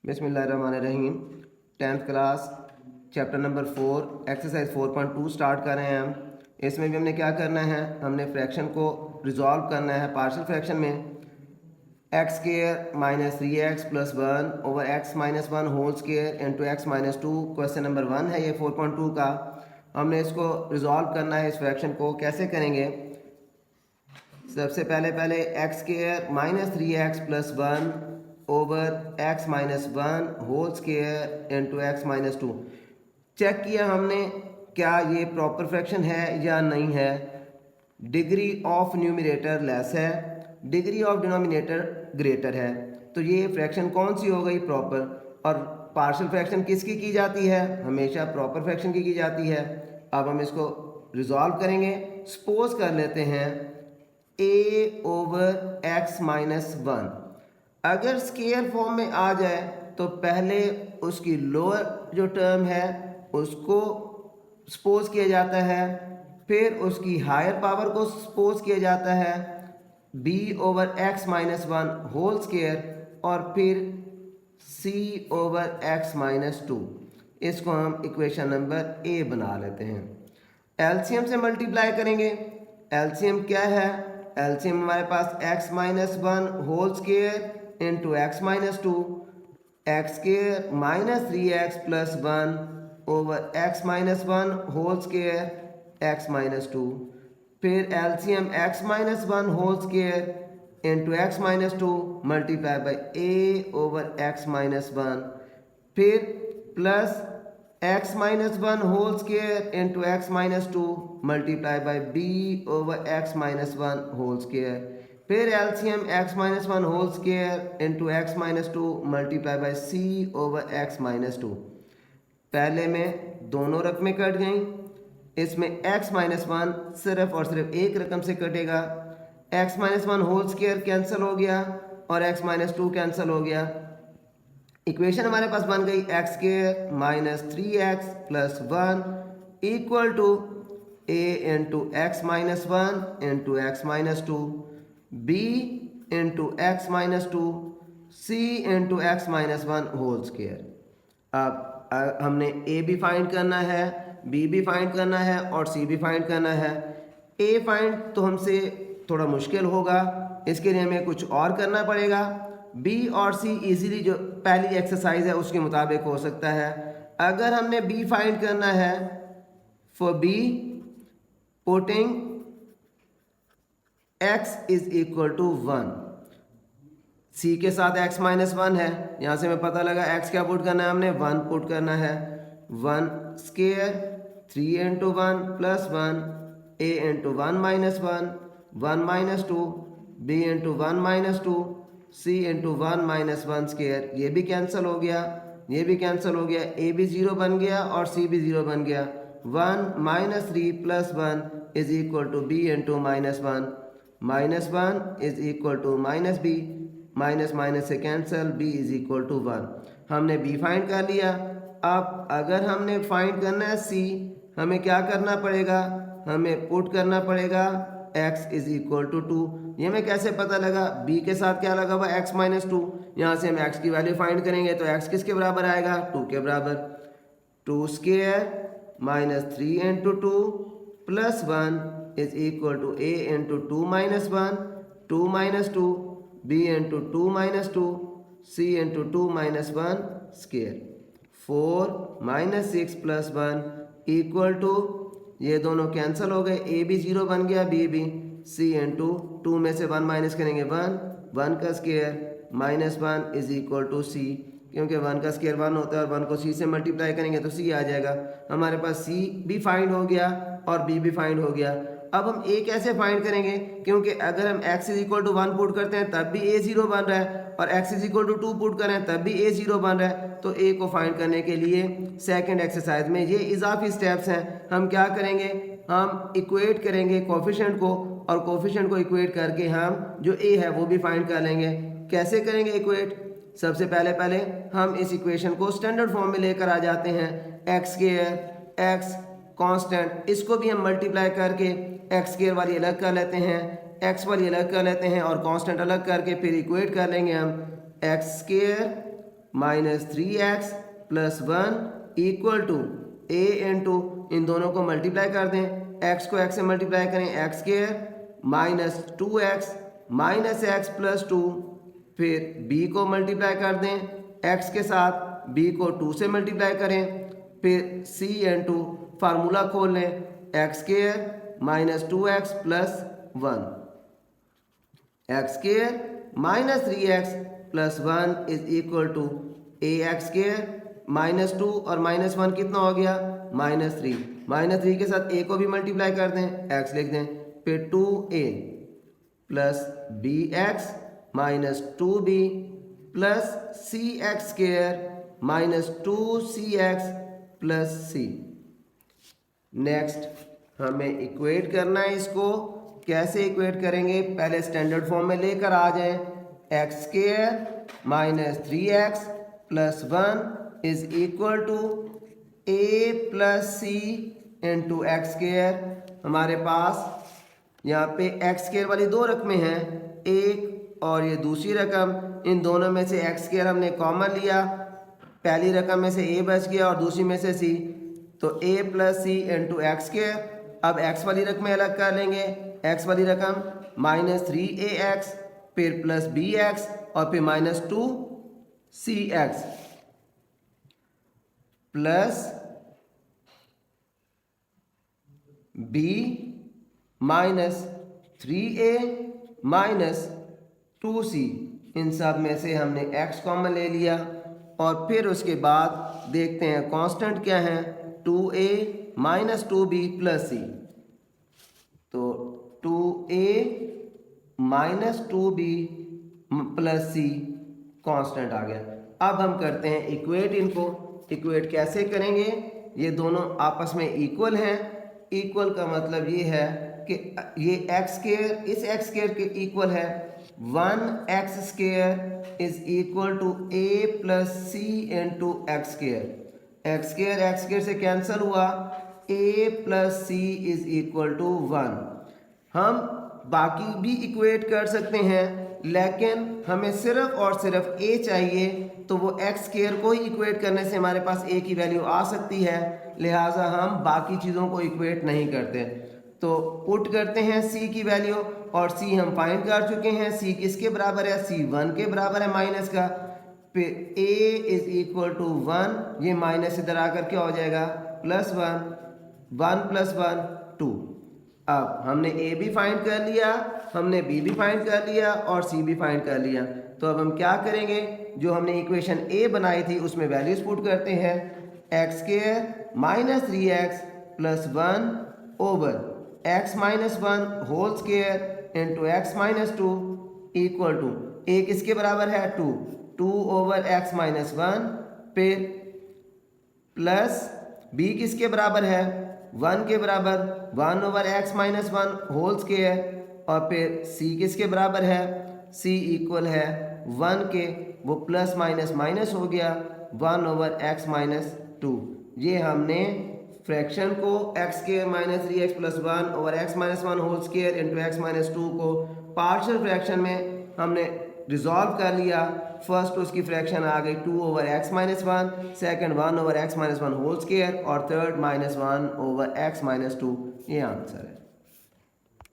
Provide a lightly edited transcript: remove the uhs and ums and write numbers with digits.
बिस्मिल्लाहिर्रहमानिर्रहीम। 10th class chapter number 4 exercise 4.2 start कर रहे हैं हम। इसमें भी हमने क्या करना है, हमने फ्रैक्शन को रिजॉल्व करना है। पार्शियल फ्रैक्शन में x square minus 3x plus 1 over x minus 1 whole square into x minus 2 question number 1 है ये 4.2 का। हमने इसको रिजॉल्व करना है। इस फ्रैक्शन को कैसे करेंगे, सबसे पहले x square minus 3x plus 1 over x minus 1 whole square into x minus 2 check किया हमने क्या ये प्रॉपर फ्रैक्शन है या नहीं है। डिग्री ऑफ न्यूमरेटर लेस है, डिग्री ऑफ डिनोमिनेटर ग्रेटर है, तो ये फ्रैक्शन कौन सी हो गई, प्रॉपर। और पार्शियल फ्रैक्शन किसकी की जाती है, हमेशा प्रॉपर फ्रैक्शन की जाती है। अब हम इसको रिजॉल्व करेंगे। सपोज कर लेते हैं a ओवर एक्स माइनस 1 अगर स्केयर फॉर्म में आ जाए तो पहले उसकी लोअर जो टर्म है उसको सपोज किया जाता है, फिर उसकी हायर पावर को सपोज किया जाता है b over x minus 1 whole square, और फिर c ओवर एक्स माइनस 2। इसको हम इक्वेशन नंबर a बना लेते हैं। एलसीएम से मल्टीप्लाई करेंगे। एलसीएम क्या है, एलसीएम हमारे पास x minus 1 whole square into x minus 2, x square minus 3x plus 1 over x minus 1 whole square x minus 2, फिर LCM x minus 1 whole square into x minus 2 multiply by a over x minus 1, फिर plus x minus 1 whole square into x minus 2 multiply by b over x minus 1 whole square, फिर LCM x minus 1 whole square into x minus 2 multiply by c over x minus 2। पहले में दोनों रकमें cut गई, इसमें x minus 1 सिर्फ और सिर्फ एक रकम से कटेगा, x minus 1 whole square cancel हो गया और x माइनस 2 कैंसिल हो गया। इक्वेशन हमारे पास बन गई x square minus 3x plus 1 equal to a into x minus 1 into x minus 2, b into x minus 2, c into x minus 1 whole square. अब हमने a भी फाइंड करना है, b भी फाइंड करना है और c भी फाइंड करना है। a फाइंड तो हमसे थोड़ा मुश्किल होगा, इसके लिए हमें कुछ और करना पड़ेगा। बी और सी इजीली जो पहली एक्सरसाइज है उसके मुताबिक हो सकता है। अगर हमने बी फाइंड करना है, for B putting x is equal to 1, C के साथ x माइनस 1 है, यहाँ से हमें पता लगा x क्या पुट करना है, हमने 1 पुट करना है। 1 square 3 into 1 plus 1 a into 1 minus 1 1 minus 2 b into 1 minus 2 c into 1 minus 1 square, ये भी कैंसिल हो गया, ये भी कैंसिल हो गया, a भी 0 बन गया और c भी 0 बन गया। 1 minus 3 plus 1 is equal to b into minus 1, minus 1 is equal to minus b, minus minus से cancel, b is equal to 1। हमने b फाइंड कर लिया। अब अगर हमने फाइंड करना है c, हमें क्या करना पड़ेगा, हमें पुट करना पड़ेगा x इज इक्वल टू 2। ये हमें कैसे पता लगा, b के साथ क्या लगा हुआ x माइनस 2, यहाँ से हम x की वैल्यू फाइंड करेंगे तो x किसके बराबर आएगा, 2 के बराबर। 2 square minus 3 into 2 plus 1 is equal to a into 2 minus 1 2 minus 2 b into 2 minus 2 c into 2 minus 1 square. 4 minus 6 plus 1 equal to, ये दोनों कैंसिल हो गए, a भी 0 बन गया, b भी, c इंटू 2 में से 1 माइनस करेंगे 1 1 का square minus 1 is equal to c, क्योंकि 1 का स्क्वायर 1 होता है और 1 को c से मल्टीप्लाई करेंगे तो c आ जाएगा। हमारे पास c भी फाइंड हो गया और b भी फाइंड हो गया। अब हम a कैसे फाइंड करेंगे, क्योंकि अगर हम x is equal to 1 put करते हैं तब भी a 0 बन रहा है और x is equal to 2 put करें तब भी a 0 बन रहा है। तो a को फाइंड करने के लिए सेकंड एक्सरसाइज में ये इजाफी स्टेप्स हैं। हम क्या करेंगे, हम इक्वेट करेंगे कोफिशिएंट को और कोफिशिएंट को इक्वेट करके हम जो a है वो भी फाइंड कर लेंगे। कैसे करेंगे इक्वेट, सबसे पहले हम इस इक्वेशन को स्टैंडर्ड फॉर्म में लेकर आ जाते हैं। एक्स स्क्वायर एक्स कांस्टेंट, इसको भी हम मल्टीप्लाई करके एक्स स्क्वायर वाली अलग कर लेते हैं, एक्स वाली अलग कर लेते हैं और कांस्टेंट अलग करके फिर इक्वेट कर लेंगे हम। X square minus 3x plus 1 equal to a into इन दोनों को मल्टीप्लाई कर दें, x को x से मल्टीप्लाई करें x square minus 2x minus x plus 2, फिर b को मल्टीप्लाई कर दें x के साथ, b को 2 से मल्टीप्लाई करें, फिर c इंटू फार्मूला खोल लें x square minus 2x plus 1, x square minus 3x plus 1 is equal to a x square minus 2 और माइनस 1 कितना हो गया -3, -3 के साथ a को भी मल्टीप्लाई कर दें, x लिख दें, फिर 2a plus b x minus 2b plus c x square minus 2cx plus c। Next हमें इक्वेट करना है इसको। कैसे इक्वेट करेंगे, पहले स्टैंडर्ड फॉर्म में लेकर आ जाएं, x square minus 3x plus 1 is equal to a plus C into x square. हमारे पास यहाँ पे एक्स स्क्वायर वाली दो रकमें हैं, एक और ये दूसरी रकम, इन दोनों में से एक्स स्क्वायर हमने कॉमन लिया, पहली रकम में से a बच गया और दूसरी में से c, तो a plus C into x square. अब x वाली रकमें अलग कर लेंगे, x वाली रकम माइनस 3ax फिर प्लस bx और फिर minus 2cx plus b minus 3a minus 2c, इन सब में से हमने x कॉमन ले लिया और फिर उसके बाद देखते हैं कांस्टेंट क्या है, 2a minus 2b plus c, तो 2a minus 2b plus c constant आ गया। अब हम करते हैं इक्वेट, इनको इक्वेट कैसे करेंगे, ये दोनों आपस में इक्वल हैं, इक्वल का मतलब ये है कि ये एक्स स्क्वायर इस एक्स स्क्वायर के इक्वल है, 1x square is equal to a plus C into x square. X square से कैंसिल हुआ, a plus C is equal to 1। हम बाकी भी इक्वेट कर सकते हैं, लेकिन हमें सिर्फ और सिर्फ a चाहिए, तो वो एक्स स्क्वायर को ही इक्वेट करने से हमारे पास a की वैल्यू आ सकती है, लिहाजा हम बाकी चीज़ों को इक्वेट नहीं करते। तो पुट करते हैं c की वैल्यू, और c हम फाइंड कर चुके हैं, c किसके बराबर है, c 1 के बराबर है माइनस का, फिर a इज इक्वल टू 1, ये माइनस इधर आकर क्या हो जाएगा प्लस 1, 1 प्लस 1 2। अब हमने a भी फाइंड कर लिया, हमने b भी फाइंड कर लिया और c भी फाइंड कर लिया। तो अब हम क्या करेंगे, जो हमने इक्वेशन a बनाई थी उसमें वैल्यूज पुट करते हैं, x square minus 3x plus 1 over x minus 1 whole square into x minus 2 equal to a किसके बराबर है 2 ओवर x माइनस 1, फिर प्लस b किसके बराबर है 1 के बराबर 1 over x minus 1 whole square, और फिर c किसके बराबर है, c इक्वल है 1 के, वो प्लस माइनस माइनस हो गया 1 ओवर x माइनस 2। ये हमने फ्रैक्शन को x square minus 3x plus 1 over x minus 1 whole square into x minus 2 को पार्शियल फ्रैक्शन में हमने रिजॉल्व कर लिया। फर्स्ट उसकी फ्रैक्शन आ गई 2 over x minus 1, second 1 over x minus 1 whole square और third minus 1 over x minus 2। ये आंसर है।